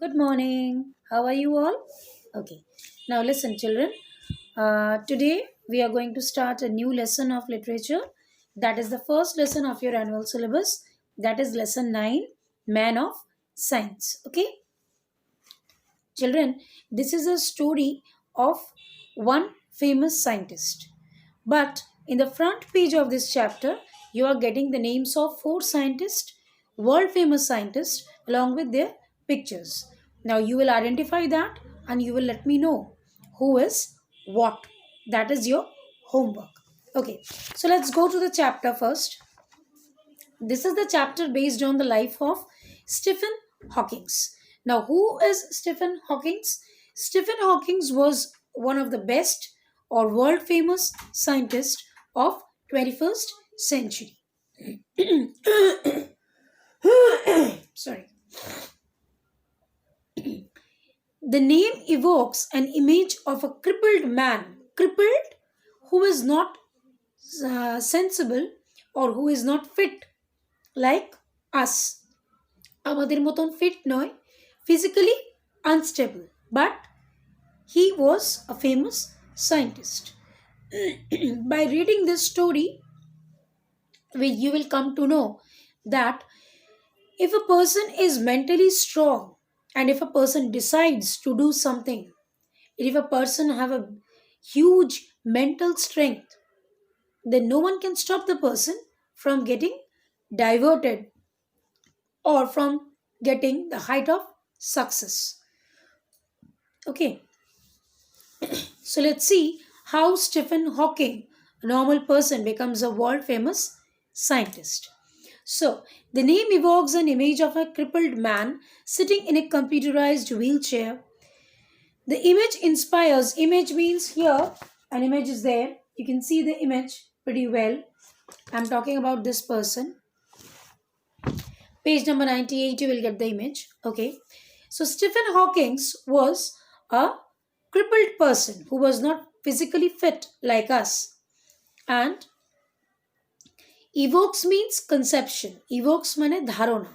Good morning. How are you all? Okay. Now listen, children. Today we are going to start a new lesson of literature. That is the first lesson of your annual syllabus. That is lesson 9, Man of Science. Okay. Children, this is a story of one famous scientist. But in the front page of this chapter, you are getting the names of four scientists, world famous scientists, along with their pictures. Now you will identify that and you will let me know who is what. That is your homework. Okay, so let's go to the chapter first. This is the chapter based on the life of Stephen Hawking. Now, who is Stephen Hawking? Stephen Hawking was one of the best or world famous scientists of 21st century. Sorry. The name evokes an image of a crippled man, crippled who is not sensible or who is not fit like us. আমাদের মতন fit নয়, physically unstable, but he was a famous scientist. By reading this story, you will come to know that if a person is mentally strong and if a person decides to do something, if a person have a huge mental strength, then no one can stop the person from getting diverted or from getting the height of success. Okay, so let's see how Stephen Hawking, a normal person, becomes a world famous scientist. So, the name evokes an image of a crippled man sitting in a computerized wheelchair. The image inspires, image means here, an image is there. You can see the image pretty well. I'm talking about this person. Page number 98, you will get the image. Okay. So, Stephen Hawking was a crippled person who was not physically fit like us. And evokes means conception. Evokes মানে ধারণা।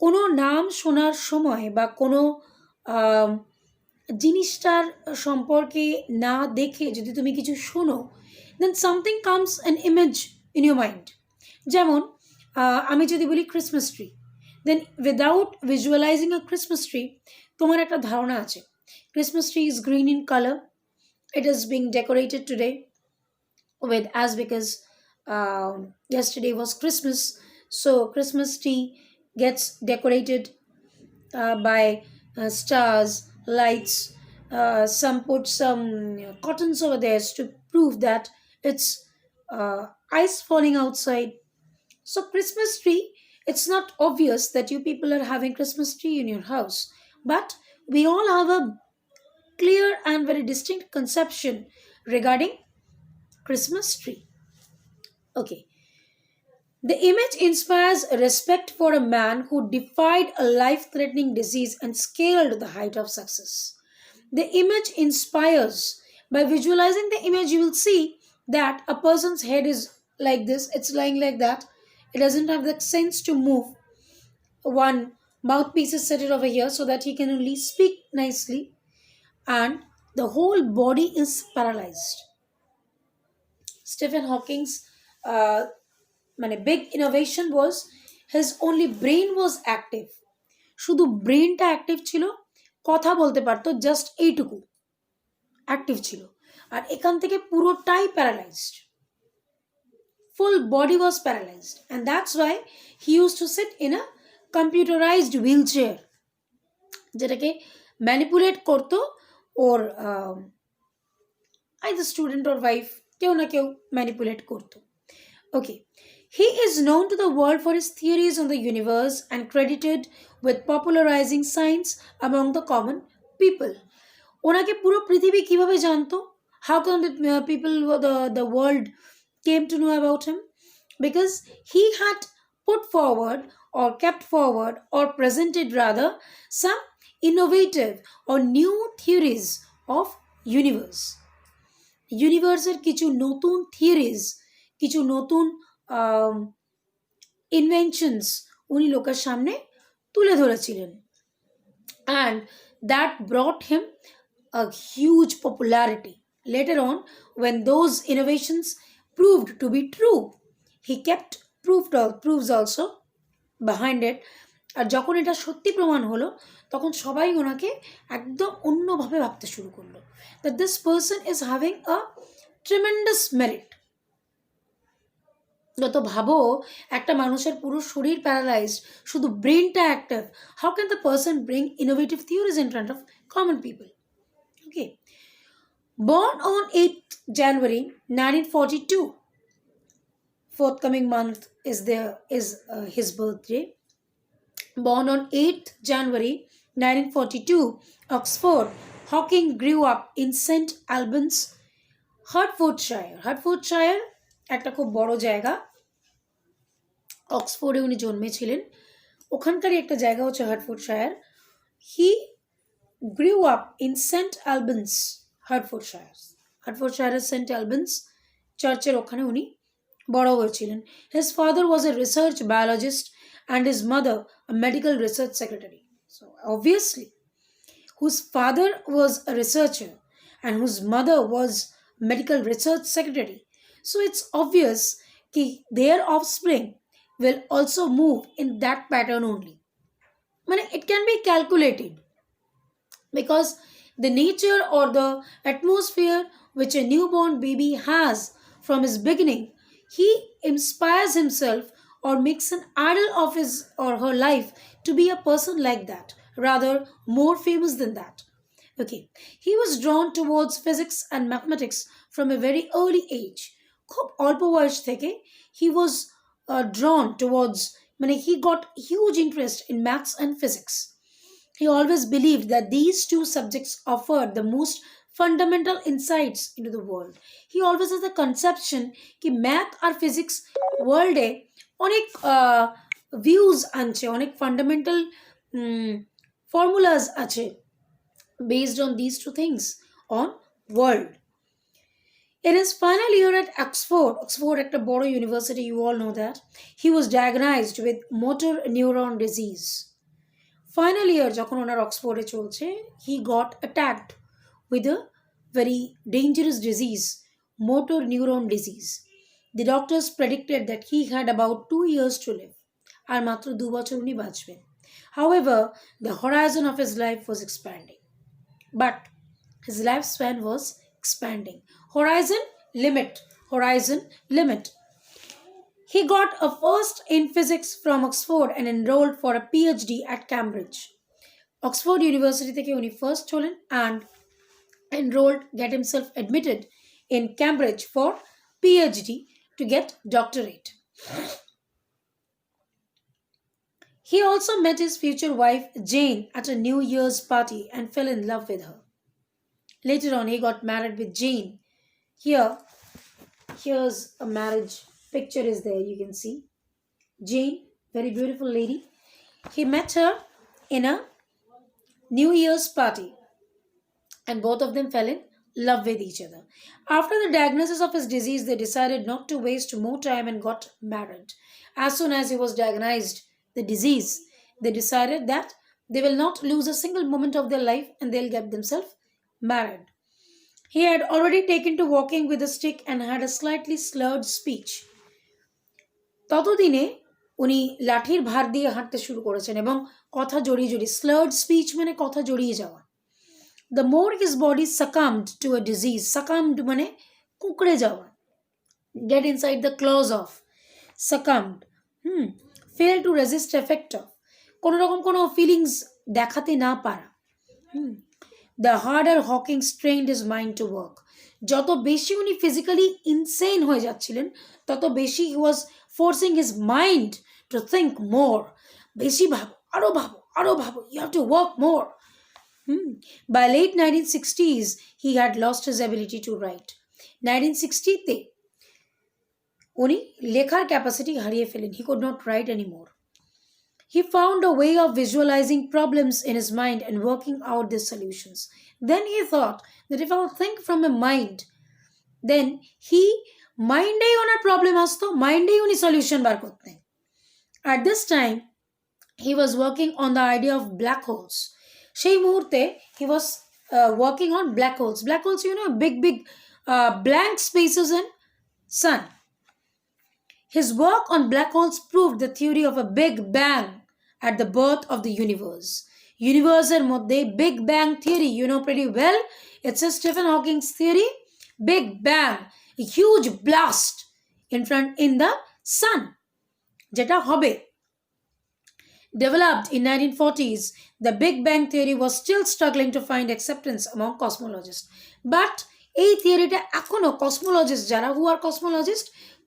কোনো নাম শোনার সময় বা কোনো জিনিসটার সম্পর্কে না দেখে যদি তুমি কিছু শোনো, then something comes an image in your mind. যেমন আমি যদি বলি Christmas tree, then without visualizing a Christmas tree, তোমার একটা ধারণা আছে Christmas tree is green in color. It is being decorated today with, as because yesterday was Christmas, so Christmas tree gets decorated by stars, lights. Some put some cottons over there to prove that it's ice falling outside. So Christmas tree, it's not obvious that you people are having Christmas tree in your house, but we all have a clear and very distinct conception regarding Christmas tree. Okay. The image inspires respect for a man who defied a life-threatening disease and scaled the height of success. The image inspires. By visualizing the image, you will see that a person's head is like this, it's lying like that. It doesn't have the sense to move. One mouthpiece is set it over here so that he can only speak nicely, and the whole body is paralyzed. Stephen Hawking's মানে big innovation was his only brain was active. শুধু ব্রেনটা active ছিল, কথা বলতে পারতো, just এইটুকু active ছিল, আর এখান থেকে পুরোটাই paralysed, full body was paralyzed, and that's why he used to sit in a computerized wheelchair, যেটাকে ম্যানিপুলেট করতো ওর either student or wife, কেউ না কেউ ম্যানিপুলেট করতো. Okay. He is known to the world for his theories on the universe and credited with popularizing science among the common people. ওনাকে পুরো পৃথিবী কিভাবে জানতো? How come the people, the world came to know about him? Because he had put forward or kept forward or presented rather some innovative or new theories of universe. ইউনিভার্সের কিছু নতুন theories, কিছু নতুন ইনভেনশনস উনি লোকের সামনে তুলে ধরেছিলেন। and that brought him a huge popularity. Later on, when those innovations proved to be true, he kept proofs also behind it. আর যখন এটা সত্যি প্রমাণ হলো, তখন সবাই ওনাকে একদম অন্যভাবে ভাবতে শুরু করলো, that this person is having a tremendous merit. যত ভাবো, একটা মানুষের পুরো শরীর প্যারালাইজড, শুধু ব্রেনটা active, how can the person bring innovative theories in front of common people? Okay, born on 8th January 1942, forthcoming month is his birthday. Born on 8th January 1942, Oxford, Hawking grew up in St Albans, Hertfordshire. Hertfordshire একটা খুব বড় জায়গা, অক্সফোর্ডে উনি জন্মেছিলেন, ওখানকারই একটা জায়গা হচ্ছে Hertfordshire. He grew up in Saint Albans, হার্টফোর্ডশায়ারের Saint Albans চার্চের ওখানে উনি বড় হয়েছিলেন। His father was a research biologist and his mother a medical research secretary. So obviously, whose father was a researcher and whose mother was medical research secretary, so it's obvious that their offspring will also move in that pattern only. It can be calculated, because the nature or the atmosphere which a newborn baby has from his beginning, he inspires himself or makes an idol of his or her life to be a person like that, rather more famous than that. Okay, he was drawn towards physics and mathematics from a very early age. খুব অল্প বয়স থেকে he was drawn towards, he got huge interest in maths and physics. He always believed that these two subjects offered the most fundamental insights into the world. He always has the conception कि math আর physics world এ অনেক views আনছে, অনেক fundamental formulas আছে based on these two things on world. In his final year at Oxford একটা বড় university, you all know that, he was diagnosed with motor neuron disease. Final year যখন ওনার অক্সফোর্ডে চলছে, he got attacked with a very dangerous disease, motor neuron disease. The doctors predicted that he had about 2 years to live. আর মাত্র 2 বছর উনি বাঁচবেন. However, the horizon of his life was expanding. But his lifespan was expanding. Horizon limit. He got a first in physics from Oxford and enrolled for a PhD at Cambridge. Oxford University থেকে উনি first হলেন and get himself admitted in Cambridge for PhD to get doctorate. He also met his future wife Jane at a New Year's party and fell in love with her. Later on, he got married with Jane. Here's a marriage picture is there, you can see. Jane, very beautiful lady. He met her in a New Year's party and both of them fell in love with each other. After the diagnosis of his disease, they decided not to waste more time and got married. As soon as he was diagnosed the disease, they decided that they will not lose a single moment of their life and they'll get themselves married. He had already taken to walking with a stick and had a slightly slurred speech. ততদিনে উনি লাঠির ভার দিয়ে হাঁটতে শুরু করেছেন এবং কথা জড়িয়ে স্লার্ড স্পিচ মানে কথা জড়িয়ে যাওয়া। The more his body succumbed to a disease, succumbed মানে কুঁকড়ে যাওয়া, get inside the claws of, succumbed, fail to resist effect of, কোনো রকম কোনো ফিলিংস দেখাতে না পারা। The harder Hawking strained his mind to work. যত বেশি উনি ফিজিক্যালি ইনসেন হয়ে যাচ্ছিলেন, তত বেশি he was forcing his mind to think more. বেশি ভাবো, আরো ভাবো, you have to work more. By late 1960s, he had lost his ability to write. 1960-তে উনি লেখার ক্যাপাসিটি হারিয়ে ফেলেন. He could not write anymore. He found a way of visualizing problems in his mind and working out the solutions. Then he thought that if I'll think from a mind, then mind-এই ওনার problem আসতো, mind-এই উনি solution বার করতেন. At this time, he was working on the idea of black holes. সেই মুহূর্তে he was working on black holes. Black holes, big blank spaces in sun. His work on black holes proved the theory of a big bang at the birth of the universe. Universe মধ্যে big bang theory, you know pretty well. It's a Stephen Hawking's theory. Big bang, a huge blast in the sun, যেটা হবে. Developed in 1940s, the Big Bang theory was still struggling to find acceptance among cosmologists. But এই থিওরিটা এখনো কসমোলজিস্ট যারা, হু আর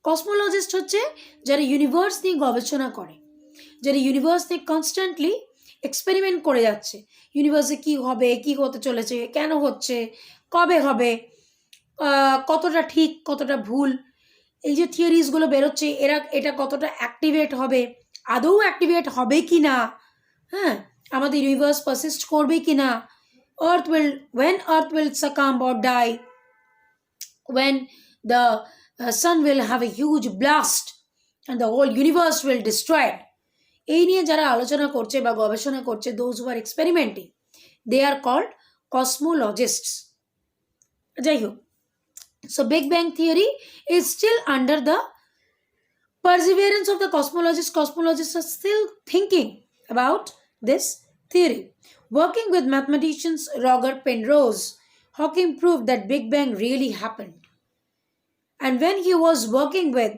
কসমোলজিস্ট হচ্ছে যারা universe নিয়ে গবেষণা করে, যারা ইউনিভার্স নিয়ে কনস্ট্যান্টলি এক্সপেরিমেন্ট করে যাচ্ছে, ইউনিভার্সে কি হবে, কি হতে চলেছে, কেন হচ্ছে, কবে হবে, কতটা ঠিক কতটা ভুল, এই যে থিওরিজগুলো বেরোচ্ছে এটা কতটা অ্যাক্টিভেট হবে, আদৌ অ্যাক্টিভেট হবে কি না, হ্যাঁ, আমাদের ইউনিভার্স পারসিস্ট করবে কি না, when earth will succumb or die, when the sun will have a huge blast and the whole universe will destroy. এই নিয়ে যারা আলোচনা করছে বা গবেষণা করছে, those who are experimenting, they are called cosmologists. যাই হোক, so Big Bang theory is still under the perseverance of the cosmologists. Cosmologists are still thinking about this theory. Working with mathematicians Roger Penrose, Hawking proved that Big Bang really happened. And when he was working with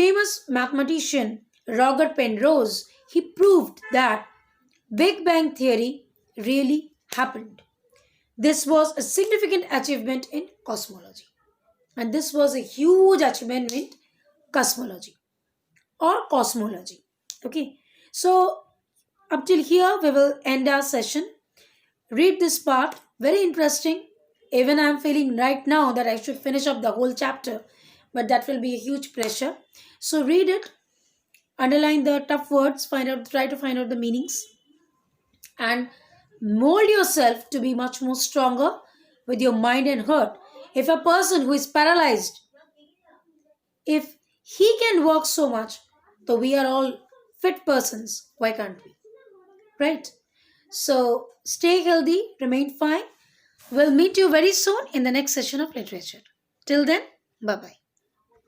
famous mathematician Roger Penrose, he proved that Big Bang theory really happened. This was a significant achievement in cosmology. And this was a huge achievement in cosmology or cosmology. Okay, so up till here we will end our session. Read this part, very interesting. Even I am feeling right now that I should finish up the whole chapter, but that will be a huge pressure. So read it, underline the tough words, try to find out the meanings, and mold yourself to be much more stronger with your mind and heart. If a person who is paralyzed, if he can work so much, so we are all fit persons, why can't we? Right? So stay healthy, remain fine. We'll meet you very soon in the next session of literature. Till then, bye-bye.